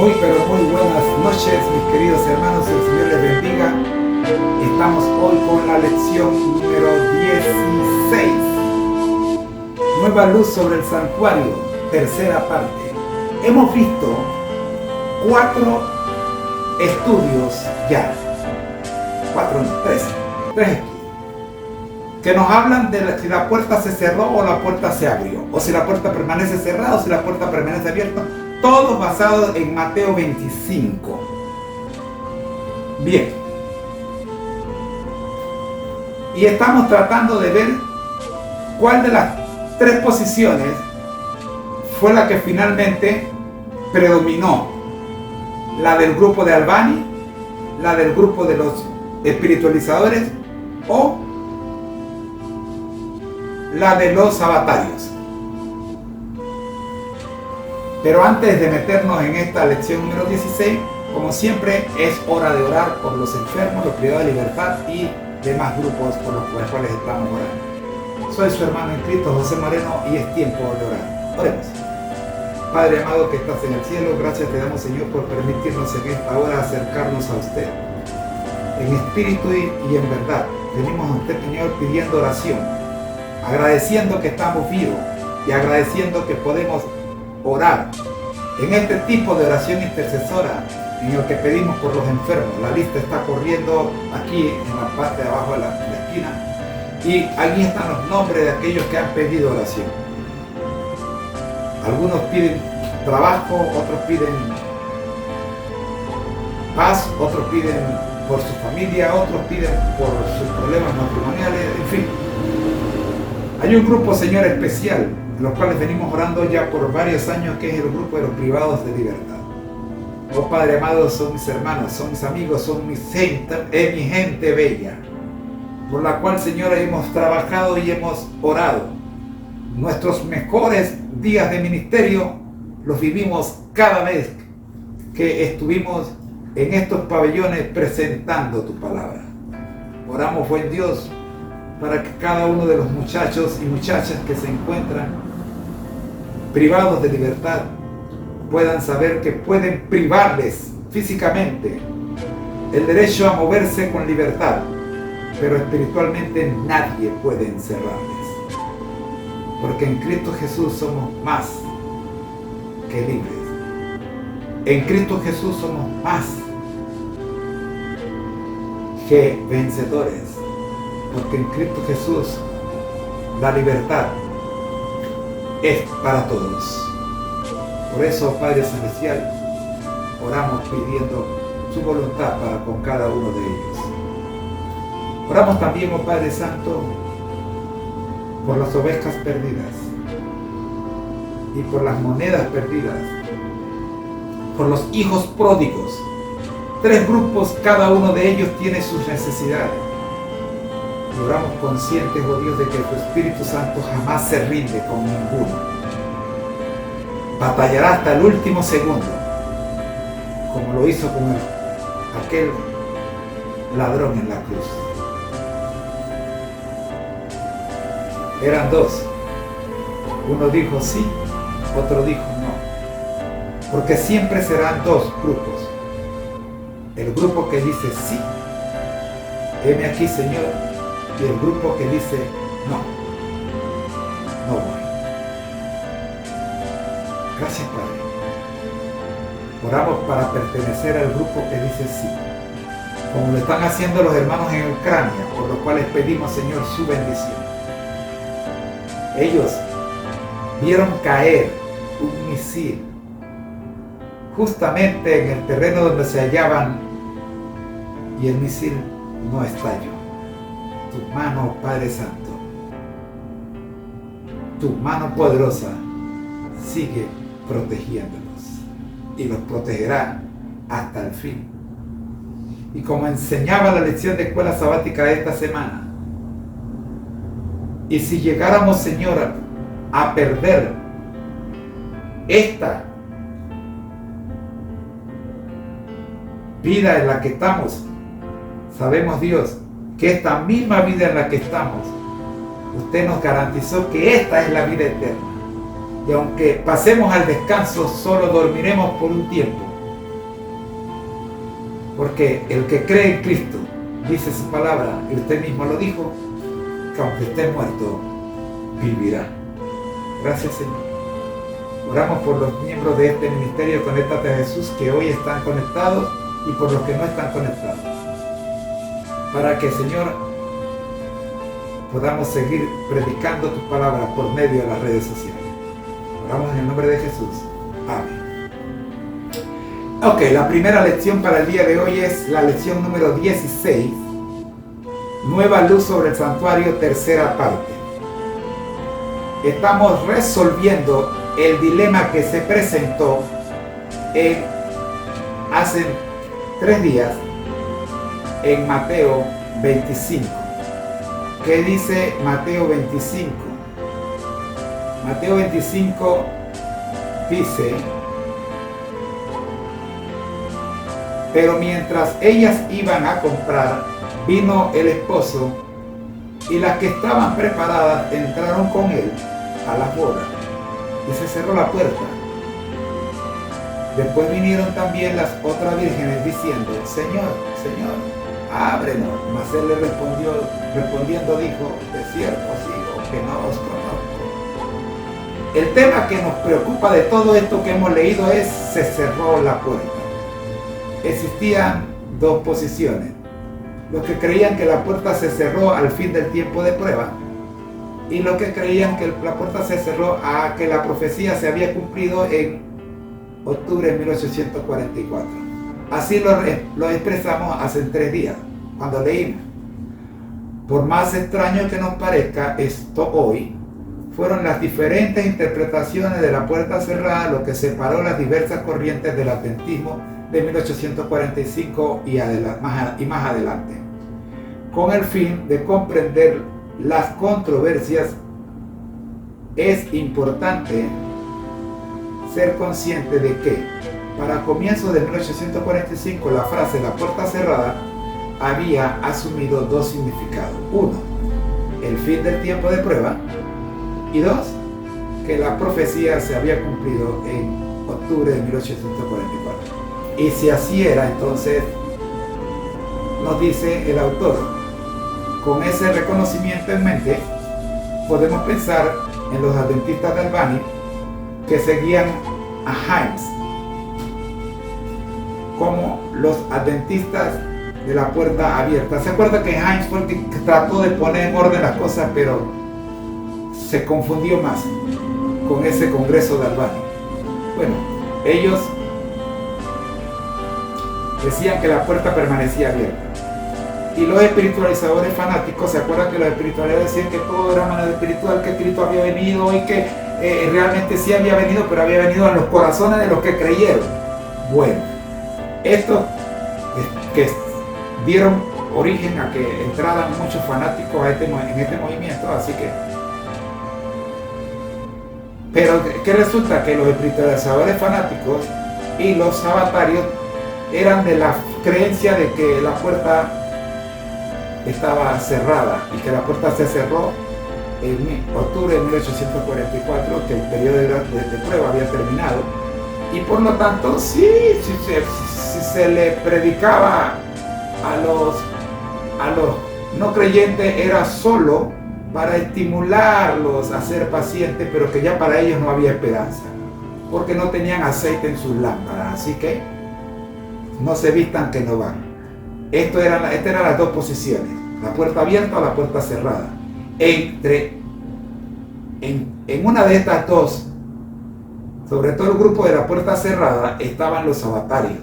Muy pero muy buenas noches, mis queridos hermanos, el Señor les bendiga. Estamos hoy con la lección número 16. Nueva luz sobre el santuario, tercera parte. Hemos visto 4 estudios ya. 3 estudios. Que nos hablan de si la puerta se cerró o la puerta se abrió. O si la puerta permanece cerrada o si la puerta permanece abierta. Todos basados en Mateo 25. Bien. Y estamos tratando de ver cuál de las 3 posiciones fue la que finalmente predominó. La del grupo de Albani, la del grupo de los espiritualizadores o la de los sabatarios. Pero antes de meternos en esta lección número 16, como siempre, es hora de orar por los enfermos, los privados de libertad y demás grupos por los cuales estamos orando. Soy su hermano en Cristo, José Moreno, y es tiempo de orar. Oremos. Padre amado que estás en el cielo, gracias te damos, Señor, por permitirnos en esta hora acercarnos a usted. En espíritu y en verdad, venimos a usted, Señor, pidiendo oración, agradeciendo que estamos vivos y agradeciendo que podemos orar en este tipo de oración intercesora en el que pedimos por los enfermos. La lista está corriendo aquí en la parte de abajo de la esquina y allí están los nombres de aquellos que han pedido oración. Algunos piden trabajo, otros piden paz, otros piden por su familia, otros piden por sus problemas matrimoniales, en fin. Hay un grupo, Señor, especial, los cuales venimos orando ya por varios años, que es el grupo de los privados de libertad. Oh Padre amado, son mis hermanos, son mis amigos, son mi gente bella, por la cual, Señor, hemos trabajado y hemos orado. Nuestros mejores días de ministerio los vivimos cada vez que estuvimos en estos pabellones presentando tu palabra. Oramos, buen Dios, para que cada uno de los muchachos y muchachas que se encuentran privados de libertad puedan saber que pueden privarles físicamente el derecho a moverse con libertad, pero espiritualmente nadie puede encerrarles, porque en Cristo Jesús somos más que libres. En Cristo Jesús somos más que vencedores, porque en Cristo Jesús la libertad es para todos. Por eso, Padre Celestial, oramos pidiendo su voluntad para con cada uno de ellos. Oramos también, oh Padre Santo, por las ovejas perdidas y por las monedas perdidas, por los hijos pródigos. 3 grupos, cada uno de ellos tiene sus necesidades. Y oramos conscientes, oh Dios, de que tu Espíritu Santo jamás se rinde con ninguno. Batallará hasta el último segundo, como lo hizo con aquel ladrón en la cruz. Eran 2. Uno dijo sí, otro dijo no. Porque siempre serán 2 grupos. El grupo que dice sí, heme aquí, Señor, y el grupo que dice no, no voy. Gracias, Padre. Oramos para pertenecer al grupo que dice sí, como lo están haciendo los hermanos en Ucrania, por lo cual les pedimos, Señor, su bendición. Ellos vieron caer un misil justamente en el terreno donde se hallaban y el misil no estalló. Tu mano, Padre Santo, tu mano poderosa sigue protegiéndolos y los protegerá hasta el fin. Y como enseñaba la lección de escuela sabática de esta semana, y si llegáramos, Señor, a perder esta vida en la que estamos, sabemos, Dios, que esta misma vida en la que estamos, usted nos garantizó que esta es la vida eterna. Y aunque pasemos al descanso, solo dormiremos por un tiempo, Porque el que cree en Cristo, dice su palabra, y usted mismo lo dijo, que aunque esté muerto, vivirá. Gracias, Señor. Oramos por los miembros de este ministerio Conéctate a Jesús que hoy están conectados y por los que no están conectados. Para que, Señor, podamos seguir predicando tu palabra por medio de las redes sociales. Oramos en el nombre de Jesús. Amén. Ok, la primera lección para el día de hoy es la lección número 16. Nueva luz sobre el santuario, tercera parte. Estamos resolviendo el dilema que se presentó hace 3 días en Mateo 25. ¿Qué dice Mateo 25? Mateo 25 dice: pero mientras ellas iban a comprar, vino el esposo, y las que estaban preparadas entraron con él a la boda, y se cerró la puerta. Después vinieron también las otras vírgenes diciendo: Señor, Señor, ábrenos. Mas él le respondiendo dijo: de cierto os digo que no os conozco. El tema que nos preocupa de todo esto que hemos leído es: se cerró la puerta. Existían dos posiciones: los que creían que la puerta se cerró al fin del tiempo de prueba, y los que creían que la puerta se cerró a que la profecía se había cumplido en octubre de 1844. Así lo expresamos hace 3 días, cuando leímos. Por más extraño que nos parezca esto hoy, fueron las diferentes interpretaciones de la puerta cerrada lo que separó las diversas corrientes del adventismo de 1845 y más adelante, con el fin de comprender las controversias. Es importante ser consciente de que para comienzos de 1845 la frase "la puerta cerrada" había asumido 2 significados: 1, el fin del tiempo de prueba, y 2, que la profecía se había cumplido en octubre de 1844. Y si así era, entonces, nos dice el autor, con ese reconocimiento en mente, podemos pensar en los adventistas de Albany que seguían a Himes como los adventistas de la puerta abierta. ¿Se acuerda que Himes fue el que trató de poner en orden las cosas, pero se confundió más con ese congreso de Albany? Bueno, ellos decían que la puerta permanecía abierta. Y los espiritualizadores fanáticos, ¿se acuerdan que los espiritualizadores decían que todo era manera espiritual, que Cristo había venido y que realmente sí había venido, pero había venido en los corazones de los que creyeron? Bueno, esto que dieron origen a que entraran muchos fanáticos en este movimiento, así que... Pero ¿qué resulta? Que los espiritualizadores fanáticos y los sabatarios eran de la creencia de que la puerta estaba cerrada y que la puerta se cerró en octubre de 1844, que el periodo de prueba había terminado, y por lo tanto si se le predicaba a los no creyentes era solo para estimularlos a ser pacientes, pero que ya para ellos no había esperanza, porque no tenían aceite en sus lámparas. Así que no se vistan que no van. Estas eran las 2 posiciones: la puerta abierta o la puerta cerrada. En una de estas 2, sobre todo el grupo de la puerta cerrada, estaban los sabatarios,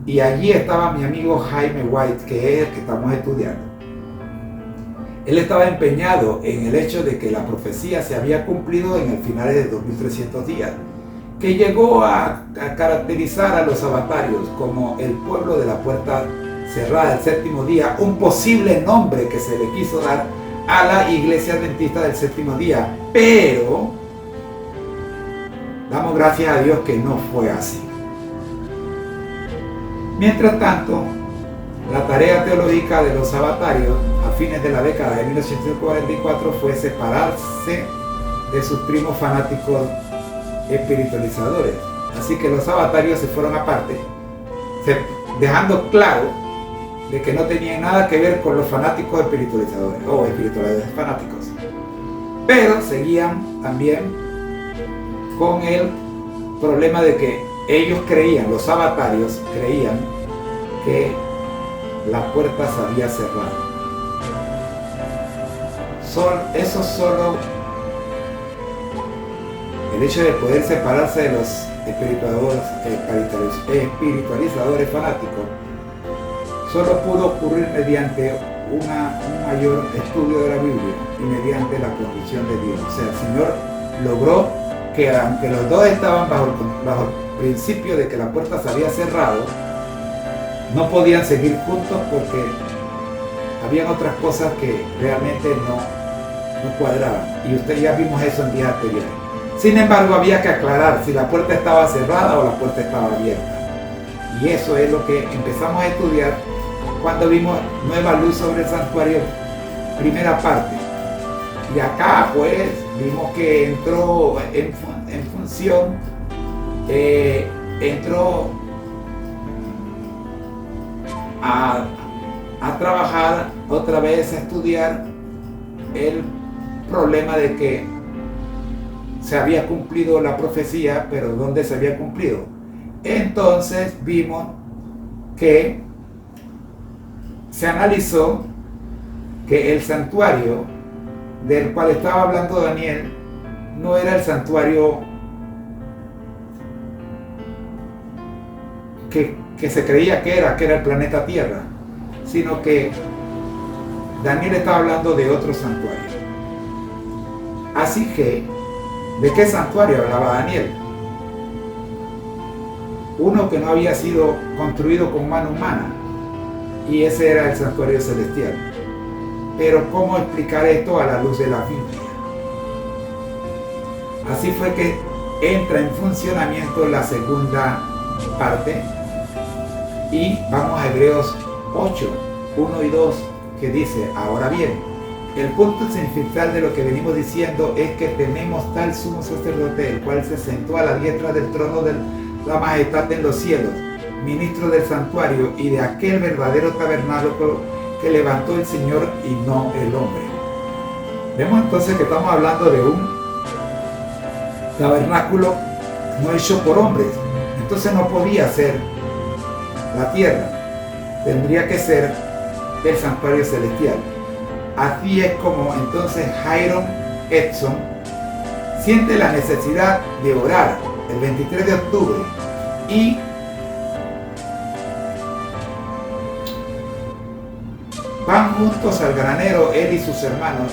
y allí estaba mi amigo Jaime White, que es el que estamos estudiando. Él estaba empeñado en el hecho de que la profecía se había cumplido en el final de 2300 días, que llegó a caracterizar a los sabatarios como el pueblo de la puerta cerrada, el séptimo día, un posible nombre que se le quiso dar a la iglesia adventista del séptimo día. Pero damos gracias a Dios que no fue así. Mientras tanto, la tarea teológica de los sabatarios a fines de la década de 1944 fue separarse de sus primos fanáticos espiritualizadores. Así que los sabatarios se fueron aparte, dejando claro de que no tenían nada que ver con los fanáticos espiritualizadores o espiritualizadores fanáticos, pero seguían también con el problema de que ellos creían, los avatarios creían que la puerta se había cerrado. Eso solo, el hecho de poder separarse de los espiritualizadores fanáticos, solo pudo ocurrir mediante un mayor estudio de la Biblia y mediante la provisión de Dios. O sea, el Señor logró que, aunque los dos estaban bajo el principio de que la puerta se había cerrado, no podían seguir juntos porque habían otras cosas que realmente no cuadraban. Y ya vimos eso en días anteriores. Sin embargo, había que aclarar si la puerta estaba cerrada o la puerta estaba abierta. Y eso es lo que empezamos a estudiar cuando vimos Nueva Luz sobre el Santuario, primera parte. Y acá pues vimos que entró en función, entró a trabajar otra vez, a estudiar el problema de que se había cumplido la profecía, pero ¿dónde se había cumplido? Entonces vimos que se analizó que el santuario del cual estaba hablando Daniel no era el santuario que se creía que era el planeta Tierra, sino que Daniel estaba hablando de otro santuario. Así que, ¿de qué santuario hablaba Daniel? Uno que no había sido construido con mano humana, y ese era el santuario celestial. Pero ¿cómo explicar esto a la luz de la Biblia? Así fue que entra en funcionamiento la segunda parte, y vamos a Hebreos 8, 1 y 2, que dice: ahora bien, el punto central de lo que venimos diciendo es que tenemos tal sumo sacerdote, el cual se sentó a la diestra del trono de la majestad en los cielos, ministro del santuario y de aquel verdadero tabernáculo que levantó el Señor y no el hombre. Vemos entonces que estamos hablando de un tabernáculo no hecho por hombres. Entonces no podía ser la tierra, tendría que ser el santuario celestial. Así es como entonces Hiram Edson siente la necesidad de orar el 23 de octubre y van juntos al granero, él y sus hermanos,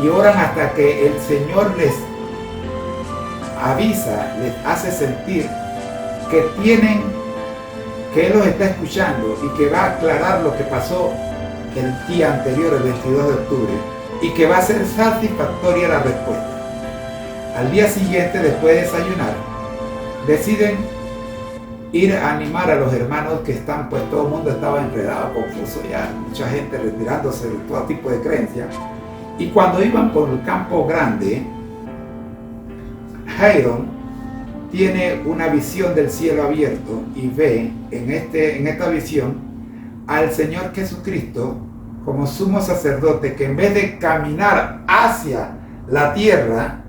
y oran hasta que el Señor les avisa, les hace sentir que Él los está escuchando y que va a aclarar lo que pasó el día anterior, el 22 de octubre, y que va a ser satisfactoria la respuesta. Al día siguiente, después de desayunar, deciden ir a animar a los hermanos que están, pues todo el mundo estaba enredado, confuso ya, mucha gente retirándose de todo tipo de creencias. Y cuando iban por el campo grande, Hiram tiene una visión del cielo abierto y ve en esta visión al Señor Jesucristo como sumo sacerdote, que en vez de caminar hacia la tierra,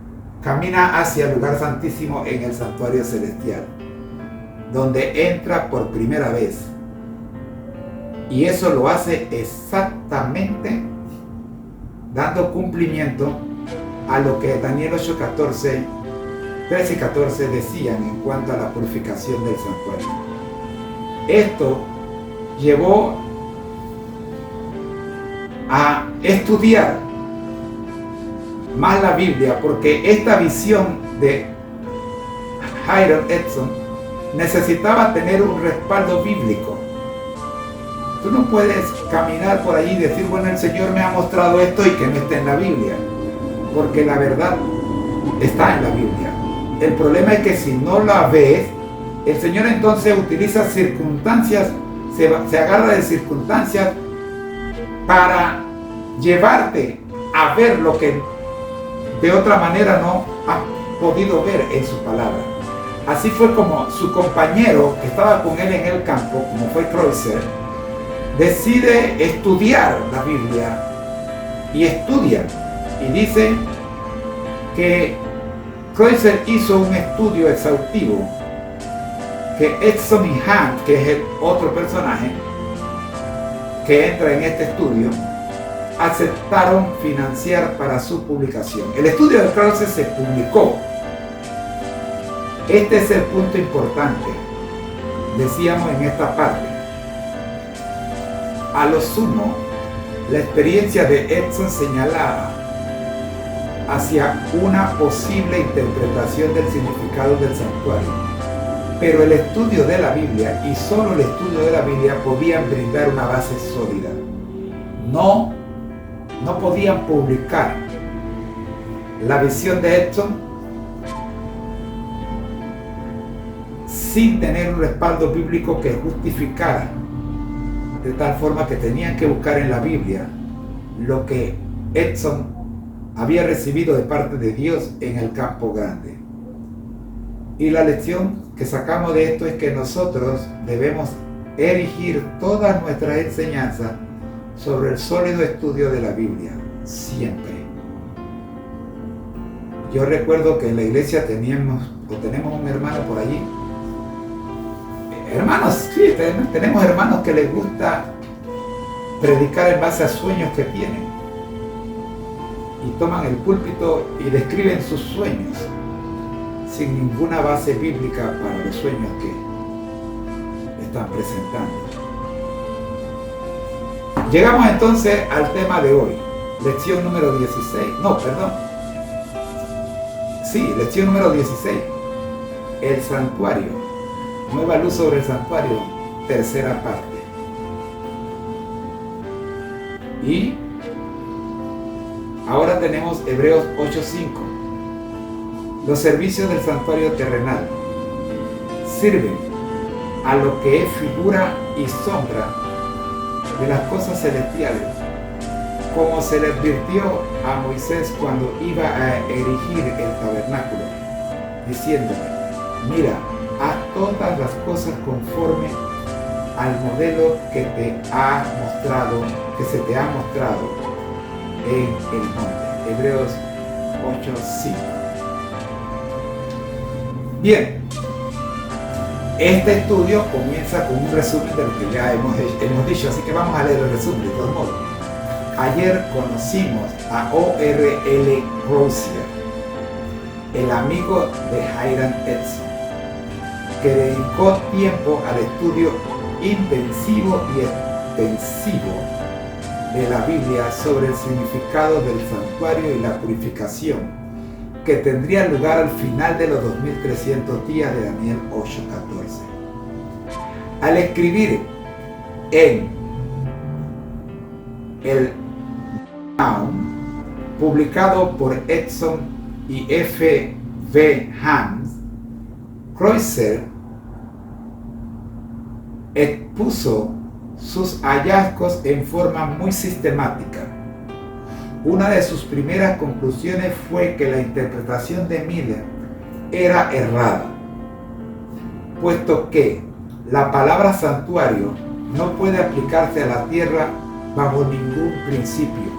camina hacia el lugar santísimo en el santuario celestial, donde entra por primera vez. Y eso lo hace exactamente dando cumplimiento a lo que Daniel 8:14, 13 y 14 decían en cuanto a la purificación del santuario. Esto llevó a estudiar más la Biblia, porque esta visión de Hiram Edson necesitaba tener un respaldo bíblico. Tú no puedes caminar por allí y decir, bueno, el Señor me ha mostrado esto y que no esté en la Biblia, porque la verdad está en la Biblia. El problema es que si no la ves, el Señor entonces utiliza circunstancias, se agarra de circunstancias para llevarte a ver lo que de otra manera no has podido ver en su palabra. Así fue como su compañero que estaba con él en el campo, como fue Kreutzer, decide estudiar la Biblia y estudia. Y dice que Kreutzer hizo un estudio exhaustivo que Edson y Hunt, que es el otro personaje que entra en este estudio, aceptaron financiar para su publicación. El estudio de Kreutzer se publicó. Este es el punto importante, decíamos en esta parte. A lo sumo, la experiencia de Edson señalaba hacia una posible interpretación del significado del santuario, pero el estudio de la Biblia y solo el estudio de la Biblia podían brindar una base sólida. No podían publicar la visión de Edson sin tener un respaldo bíblico que justificara, de tal forma que tenían que buscar en la Biblia lo que Edson había recibido de parte de Dios en el campo grande. Y la lección que sacamos de esto es que nosotros debemos erigir todas nuestras enseñanzas sobre el sólido estudio de la Biblia, siempre. Yo recuerdo que en la iglesia tenemos un hermano por allí. Hermanos, sí, tenemos hermanos que les gusta predicar en base a sueños que tienen. Y toman el púlpito y describen sus sueños sin ninguna base bíblica para los sueños que están presentando. Llegamos entonces al tema de hoy, lección número 16. Lección número 16. El santuario. Nueva luz sobre el santuario, tercera parte. Y ahora tenemos Hebreos 8:5. Los servicios del santuario terrenal sirven a lo que es figura y sombra de las cosas celestiales, como se le advirtió a Moisés cuando iba a erigir el tabernáculo, diciéndole: mira, haz todas las cosas conforme al modelo que se te ha mostrado en el monte. Hebreos 8:5. Bien, este estudio comienza con un resumen de lo que ya hemos dicho, así que vamos a leer el resumen de todos modos. Ayer conocimos a O.R.L. Crozier, el amigo de Hiram Edson, que dedicó tiempo al estudio intensivo y extensivo de la Biblia sobre el significado del santuario y la purificación, que tendría lugar al final de los 2300 días de Daniel 8:14. Al escribir en el Down, publicado por Edson y F. V. Hans, Kreutzer expuso sus hallazgos en forma muy sistemática. Una de sus primeras conclusiones fue que la interpretación de Miller era errada, puesto que la palabra santuario no puede aplicarse a la tierra bajo ningún principio.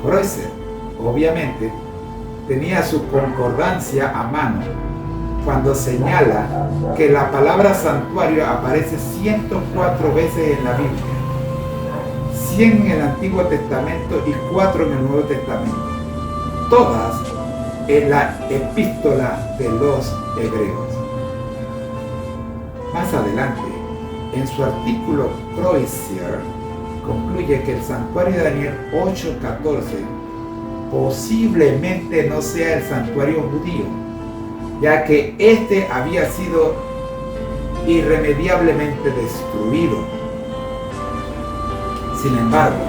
Kreutzer, obviamente, tenía su concordancia a mano cuando señala que la palabra santuario aparece 104 veces en la Biblia, 100 en el Antiguo Testamento y 4 en el Nuevo Testamento, todas en la epístola de los Hebreos. Más adelante, en su artículo, Kreutzer concluye que el santuario de Daniel 8:14 posiblemente no sea el santuario judío, ya que este había sido irremediablemente destruido. Sin embargo,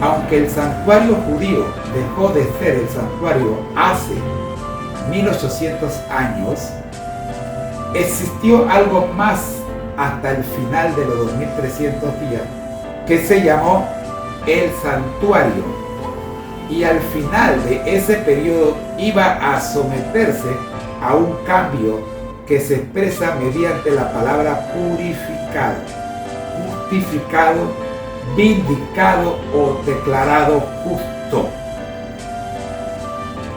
aunque el santuario judío dejó de ser el santuario hace 1800 años, existió algo más hasta el final de los 2300 días que se llamó el santuario y al final de ese periodo iba a someterse a un cambio que se expresa mediante la palabra purificado, justificado, vindicado o declarado justo.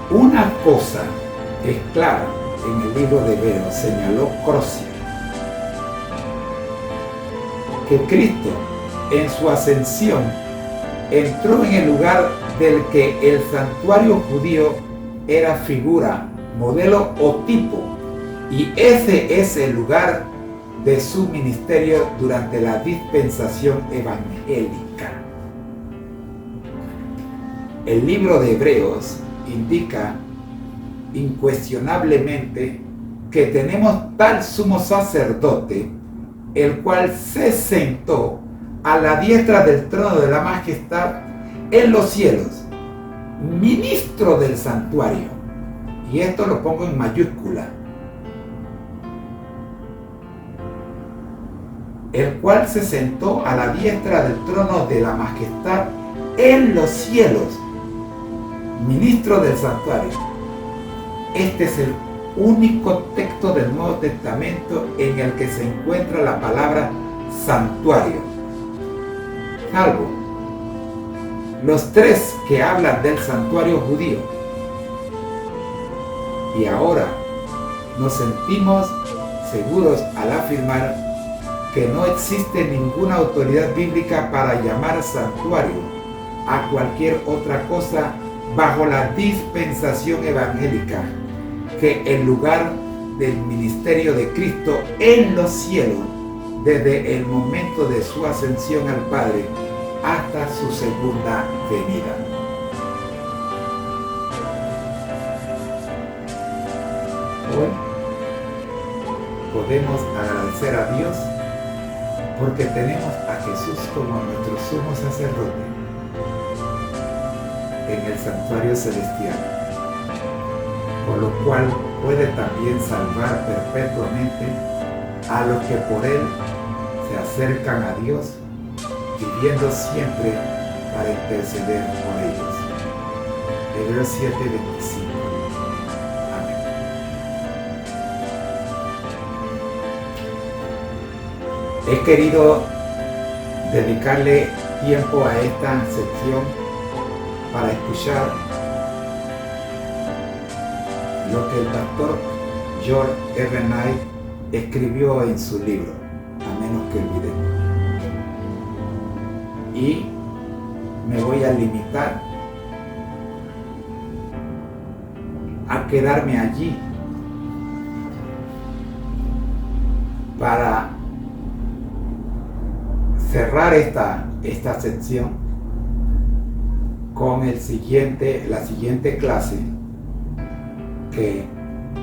Una cosa es clara en el libro de Hebreos, señaló Crocia, que Cristo en su ascensión entró en el lugar del que el santuario judío era figura, modelo o tipo, y ese es el lugar de su ministerio durante la dispensación evangélica. El libro de Hebreos indica incuestionablemente que tenemos tal sumo sacerdote, el cual se sentó a la diestra del trono de la majestad en los cielos, ministro del santuario, y esto lo pongo en mayúscula, el cual se sentó a la diestra del trono de la majestad en los cielos, ministro del santuario. Este es el único texto del Nuevo Testamento en el que se encuentra la palabra santuario, salvo los tres que hablan del santuario judío. Y ahora nos sentimos seguros al afirmar que no existe ninguna autoridad bíblica para llamar santuario a cualquier otra cosa bajo la dispensación evangélica que el lugar del ministerio de Cristo en los cielos desde el momento de su ascensión al Padre hasta su segunda venida. Hoy podemos agradecer a Dios porque tenemos a Jesús como nuestro sumo sacerdote en el santuario celestial, por lo cual puede también salvar perpetuamente a los que por él se acercan a Dios, viviendo siempre para interceder por ellos. Hebreos 7:25. Amén. He querido dedicarle tiempo a esta sección para escuchar lo que el pastor George R. Knight escribió en su libro, A menos que olvidemos. Y me voy a limitar a quedarme allí para cerrar esta sección con la siguiente clase que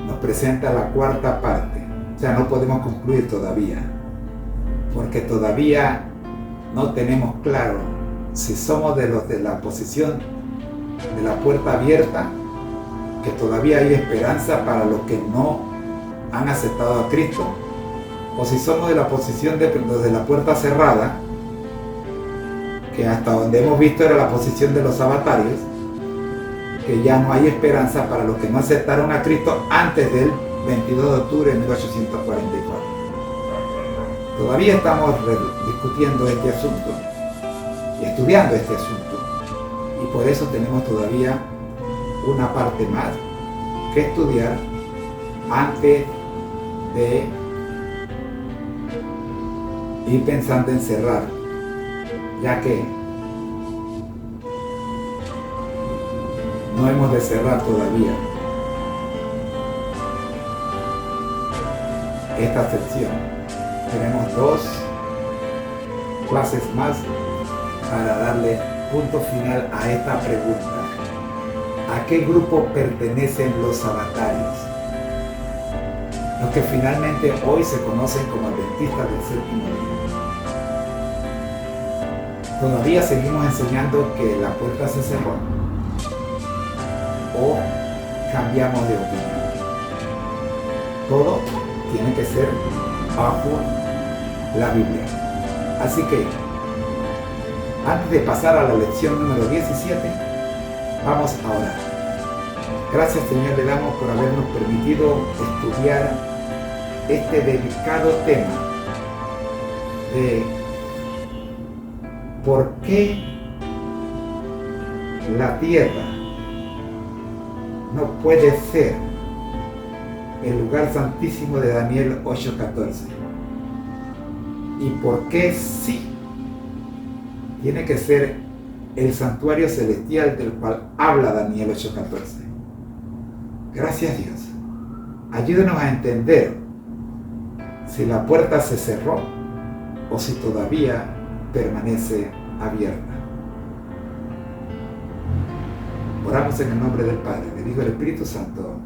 nos presenta la cuarta parte. O sea, no podemos concluir todavía, porque todavía no tenemos claro si somos de los de la posición de la puerta abierta, que todavía hay esperanza para los que no han aceptado a Cristo, o si somos de la posición de los de la puerta cerrada, que hasta donde hemos visto era la posición de los avatarios, que ya no hay esperanza para los que no aceptaron a Cristo antes del 22 de octubre de 1844. Todavía estamos discutiendo este asunto, estudiando este asunto, y por eso tenemos todavía una parte más que estudiar antes de ir pensando en cerrar, ya que no hemos de cerrar todavía esta sección. Tenemos 2 clases más para darle punto final a esta pregunta: ¿a qué grupo pertenecen los avatarios? Los que finalmente hoy se conocen como adventistas del séptimo día. Todavía seguimos enseñando que la puerta se cerró, o cambiamos de opinión. Todo tiene que ser bajo la Biblia. Así que, antes de pasar a la lección número 17, Vamos a orar. Gracias, Señor, le damos por habernos permitido estudiar este delicado tema de por qué la tierra no puede ser el lugar santísimo de Daniel 8:14 y por qué sí tiene que ser el santuario celestial del cual habla Daniel 8:14. Gracias, Dios. Ayúdenos a entender si la puerta se cerró o si todavía permanece abierta. Oramos en el nombre del Padre, del Hijo y del Espíritu Santo.